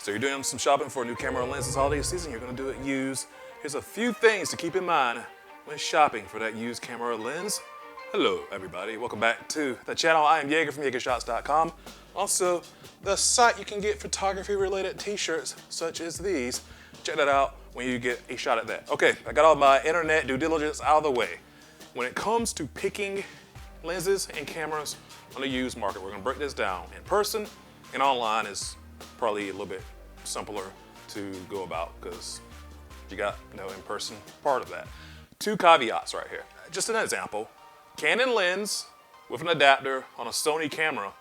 So you're doing some shopping for a new camera or lens this holiday season, you're gonna do it used. Here's a few things to keep in mind when shopping for that used camera or lens. Hello everybody, welcome back to the channel. I am Yeager from YeagerShots.com. Also, the site you can get photography related t-shirts such as these. Check that out when you get a shot at that. Okay, I got all my internet due diligence out of the way. When it comes to picking lenses and cameras on the used market, we're gonna break this down. In person and online is probably a little bit simpler to go about because you got no in-person part of that. Two caveats right here. Just an example, Canon lens with an adapter on a Sony camera,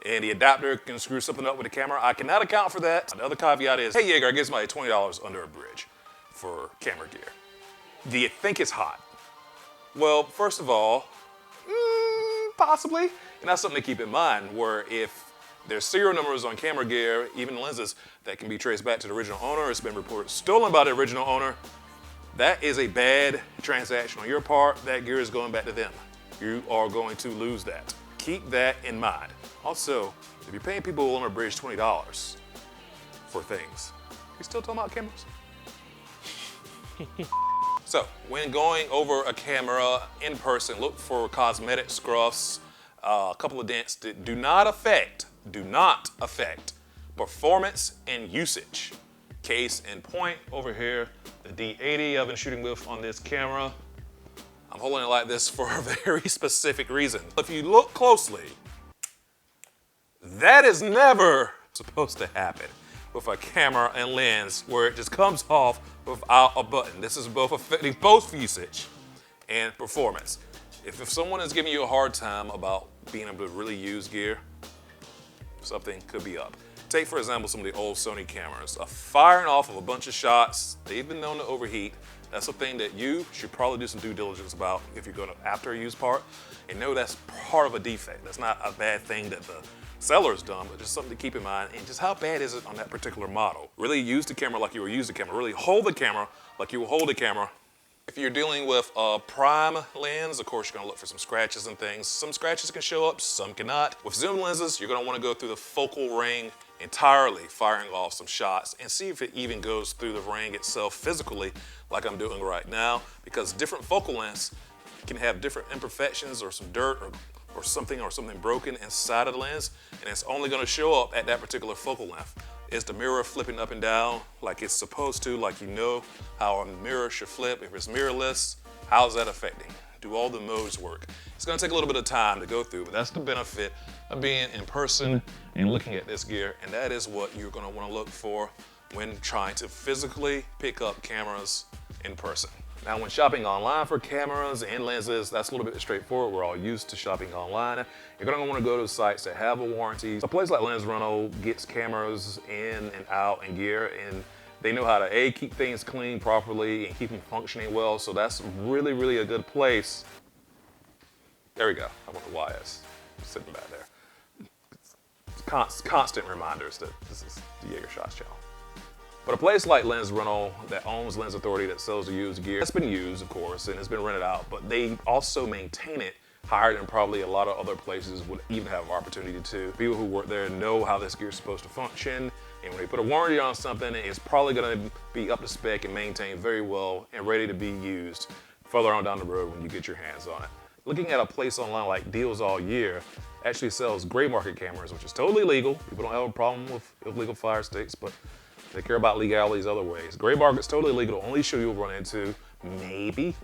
and the adapter can screw something up with the camera. I cannot account for that. The other caveat is, hey Yeager, I give somebody $20 under a bridge for camera gear. Do you think it's hot? Well, first of all, possibly. And that's something to keep in mind, where if there's serial numbers on camera gear, even lenses, that can be traced back to the original owner, it's been reported stolen by the original owner, that is a bad transaction on your part. That gear is going back to them. You are going to lose that. Keep that in mind. Also, if you're paying people on a bridge $20 for things, you still talking about cameras? So, when going over a camera in person, look for cosmetic scuffs, a couple of dents that do not affect performance and usage. Case in point over here, the D80 I've been shooting with on this camera. I'm holding it like this for a very specific reason. If you look closely, that is never supposed to happen with a camera and lens where it just comes off without a button. This is both affecting both usage and performance. If someone is giving you a hard time about being able to really use gear, something could be up. Take, for example, some of the old Sony cameras. Firing off of a bunch of shots, they've been known to overheat. That's a thing that you should probably do some due diligence about if you're going to after a used part, and know that's part of a defect. That's not a bad thing that the seller's done, but just something to keep in mind. And just how bad is it on that particular model? Really use the camera like you would use the camera. Really hold the camera like you would hold the camera. If you're dealing with a prime lens, of course, you're gonna look for some scratches and things. Some scratches can show up, some cannot. With zoom lenses, you're gonna wanna go through the focal ring entirely, firing off some shots and see if it even goes through the ring itself physically like I'm doing right now, because different focal lengths can have different imperfections or some dirt or something broken inside of the lens, and it's only gonna show up at that particular focal length. Is the mirror flipping up and down like it's supposed to, like you know how a mirror should flip? If it's mirrorless, how's that affecting? Do all the modes work? It's gonna take a little bit of time to go through, but that's the benefit of being in person and looking at this gear, and that is what you're gonna wanna look for when trying to physically pick up cameras in person. Now, when shopping online for cameras and lenses, that's a little bit straightforward. We're all used to shopping online. You're gonna wanna go to sites that have a warranty. A place like Lens Rental gets cameras in and out and gear, and they know how to A, keep things clean properly and keep them functioning well, so that's really, really a good place. There we go. I wonder why it's sitting back there. It's constant reminders that this is the YeagerShots channel. But a place like Lens Rental that owns Lens Authority that sells the used gear, it's been used, of course, and it's been rented out, but they also maintain it higher than probably a lot of other places would even have an opportunity to. People who work there know how this gear is supposed to function, and when they put a warranty on something, it's probably gonna be up to spec and maintained very well and ready to be used further on down the road when you get your hands on it. Looking at a place online like Deals All Year actually sells gray market cameras, which is totally legal. People don't have a problem with illegal fire sticks, but they care about legalities other ways. Gray market's totally legal. The only issue you'll run into, maybe,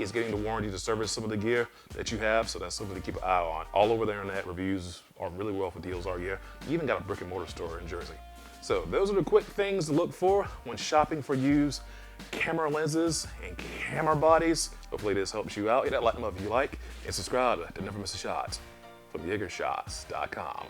is getting the warranty to service some of the gear that you have, so that's something to keep an eye on. All over the internet, reviews are really well for Deals All Year. You even got a brick and mortar store in Jersey. So those are the quick things to look for when shopping for used camera lenses and camera bodies. Hopefully this helps you out. Hit that like button if you like, and subscribe to never miss a shot from YeagerShots.com.